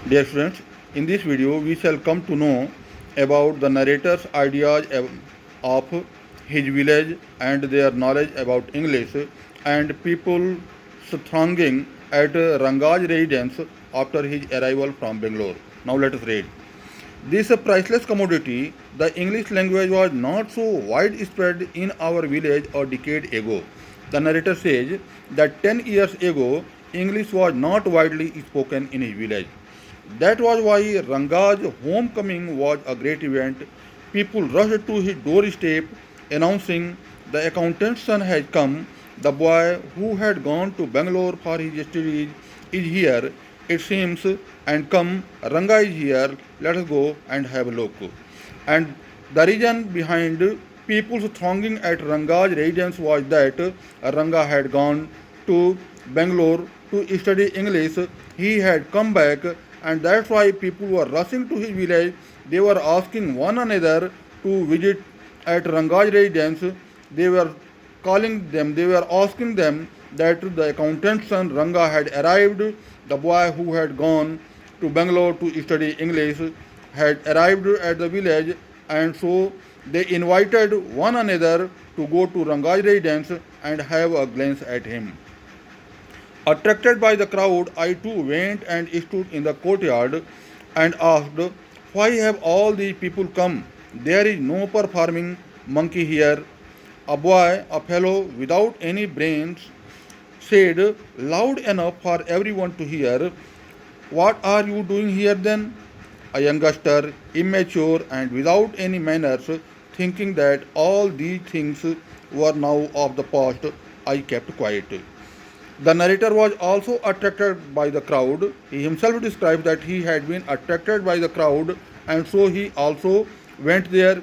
Dear friends, in this video we shall come to know about the narrator's ideas of his village and their knowledge about English and people thronging at Rangaj residence after his arrival from Bangalore. Now let us read. This priceless commodity, the English language, was not so widespread in our village a decade ago. The narrator says that 10 years ago, English was not widely spoken in his village. That was why Ranga's homecoming was a great event. People rushed to his doorstep announcing the accountant's son has come. The boy who had gone to Bangalore for his studies is here, it seems, and come, Ranga is here, let us go and have a look. And the reason behind people's thronging at Ranga's residence was that Ranga had gone to Bangalore to study English. He had come back, and that's why people were rushing to his village. They were asking one another to visit at Ranga's residence. They were they were asking them that the accountant's son Ranga had arrived. The boy who had gone to Bangalore to study English had arrived at the village, and so they invited one another to go to Ranga's residence and have a glance at him. Attracted by the crowd, I too went and stood in the courtyard and asked, "Why have all these people come? There is no performing monkey here." A boy, a fellow without any brains, said loud enough for everyone to hear, "What are you doing here then?" A youngster, immature and without any manners, thinking that all these things were now of the past, I kept quiet. The narrator was also attracted by the crowd. He himself described that he had been attracted by the crowd, and so he also went there.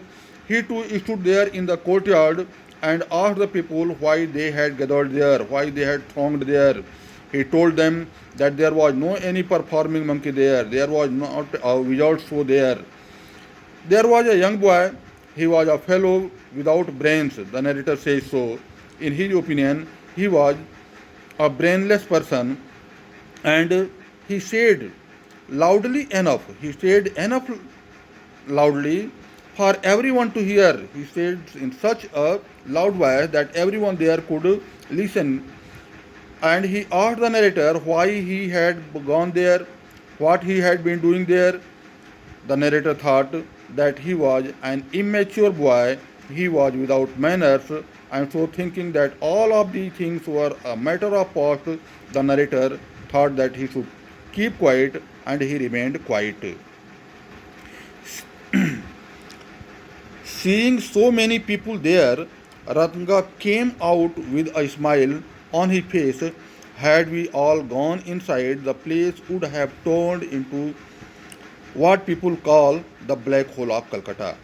He too stood there in the courtyard and asked the people why they had gathered there, why they had thronged there. He told them that there was no any performing monkey there was not a wizard show there. There was a young boy, he was a fellow without brains, the narrator says so. In his opinion, he was a brainless person, and he said he said enough loudly for everyone to hear. He said in such a loud voice that everyone there could listen, and he asked the narrator why he had gone there, what he had been doing there. The narrator thought that he was an immature boy, he was without manners, and so thinking that all of these things were a matter of past, the narrator thought that he should keep quiet, and he remained quiet. Seeing so many people there, Ratanga came out with a smile on his face. Had we all gone inside, the place would have turned into what people call the black hole of Calcutta.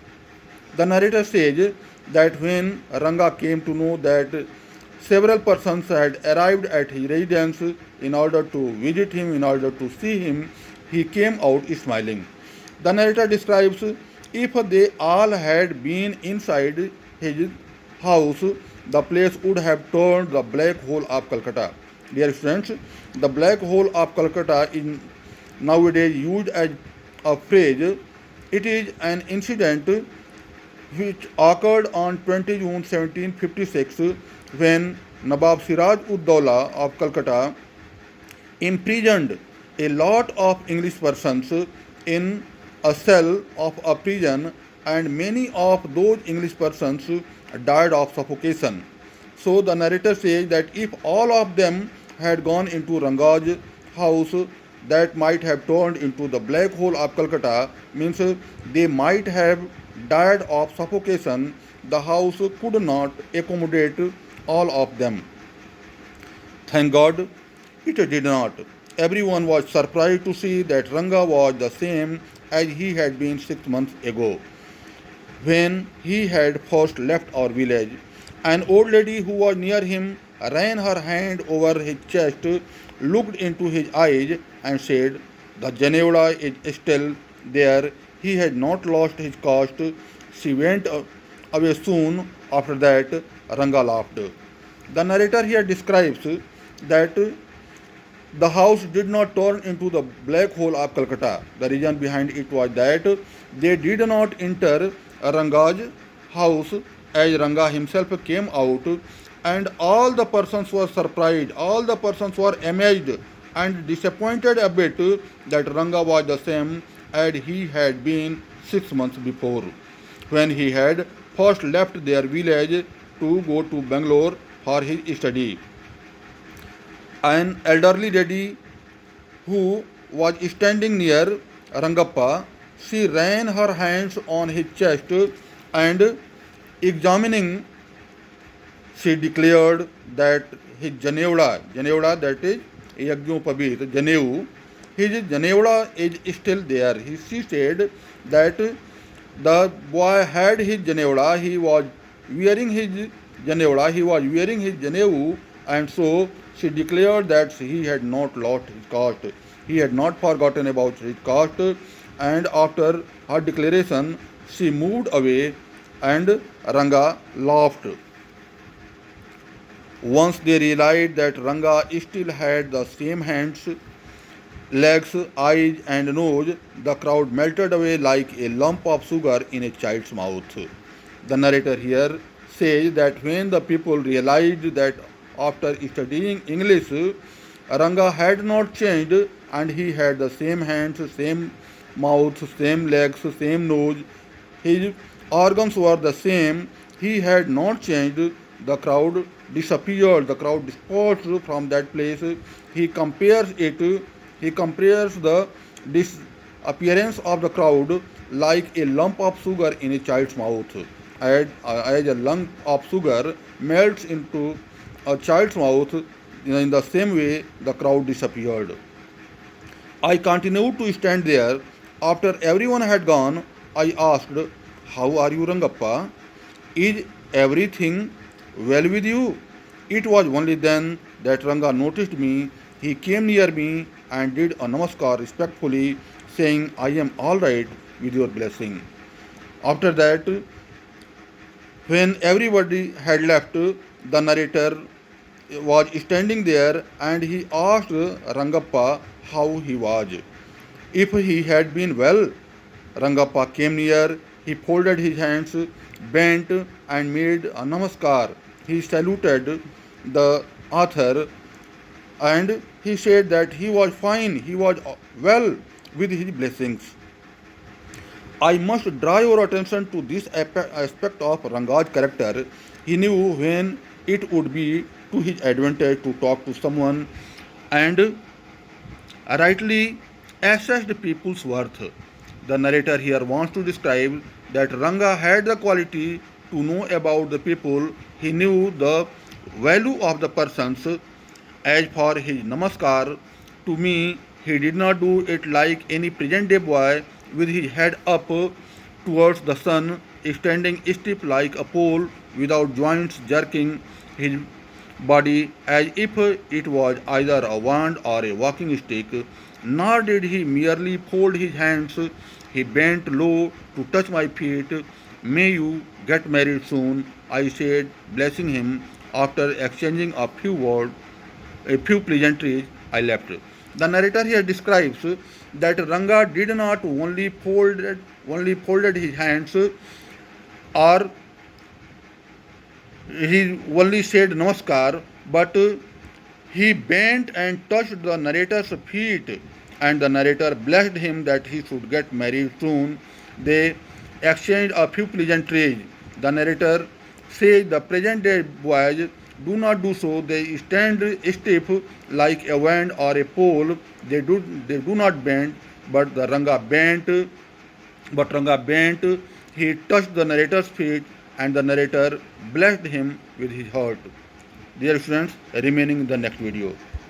The narrator says that when Ranga came to know that several persons had arrived at his residence in order to visit him, in order to see him, he came out smiling. The narrator describes, if they all had been inside his house, the place would have turned the black hole of Calcutta. Dear friends, the black hole of Calcutta is nowadays used as a phrase. It is an incident which occurred on 20 June 1756 when Nawab Siraj ud Dowlah of Calcutta imprisoned a lot of English persons in a cell of a prison, and many of those English persons died of suffocation. So the narrator says that if all of them had gone into Ranga's house, that might have turned into the black hole of Calcutta, means they might have died of suffocation. The house could not accommodate all of them. Thank God it did not. Everyone was surprised to see that Ranga was the same as he had been 6 months ago when he had first left our village. An old lady who was near him ran her hand over his chest, looked into his eyes, and said, "The Janevla is still there. He has not lost his caste." She went away soon after that. Ranga laughed. The narrator here describes that The house did not turn into the black hole of Calcutta. The reason behind it was that they did not enter Ranga's house as Ranga himself came out, and all the persons were surprised, all the persons were amazed and disappointed a bit that Ranga was the same as he had been 6 months before, when he had first left their village to go to Bangalore for his study. An elderly lady who was standing near Rangappa, she ran her hands on his chest and examining, she declared that his Janevda that is Yagnopabit, Janevu, his Janevda is still there. She said that the boy had his Janevda, he was wearing his Janevu, and so she declared that he had not lost his caste. He had not forgotten about his caste, and after her declaration, she moved away, and Ranga laughed. Once they realized that Ranga still had the same hands, legs, eyes, and nose, the crowd melted away like a lump of sugar in a child's mouth. The narrator here says that when the people realized that after studying English, Ranga had not changed and he had the same hands, same mouth, same legs, same nose, his organs were the same, he had not changed, the crowd disappeared, the crowd dispersed from that place. He compares it he compares the disappearance of the crowd like a lump of sugar in a child's mouth. As a lump of sugar melts into a child's mouth, in the same way the crowd disappeared. I continued to stand there. After everyone had gone, I asked, "How are you, Rangappa? Is everything well with you?" It was only then that Ranga noticed me. He came near me and did a namaskar respectfully, saying, "I am all right with your blessing." After that, when everybody had left, the narrator was standing there and he asked Rangappa how he was. If he had been well, Rangappa came near, he folded his hands, bent and made a namaskar. He saluted the author and he said that he was fine, he was well with his blessings. I must draw your attention to this aspect of Ranga's character. He knew when it would be to his advantage to talk to someone and rightly assessed people's worth. The narrator here wants to describe that Ranga had the quality to know about the people. He knew the value of the persons. As for his namaskar, to me, he did not do it like any present day boy with his head up towards the sun, standing stiff like a pole without joints jerking his body as if it was either a wand or a walking stick. Nor did he merely fold his hands, he bent low to touch my feet. "May you get married soon," I said, blessing him. After exchanging a few pleasantries, I left. The narrator here describes that Ranga did not only folded his hands or he only said namaskar, but he bent and touched the narrator's feet, and the narrator blessed him that he should get married soon. They exchanged a few pleasantries. The narrator says the present day boys do not do so. They stand stiff like a wand or a pole. They do not bend, but Ranga bent. He touched the narrator's feet, and the narrator blessed him with his heart. Dear students, remaining in the next video.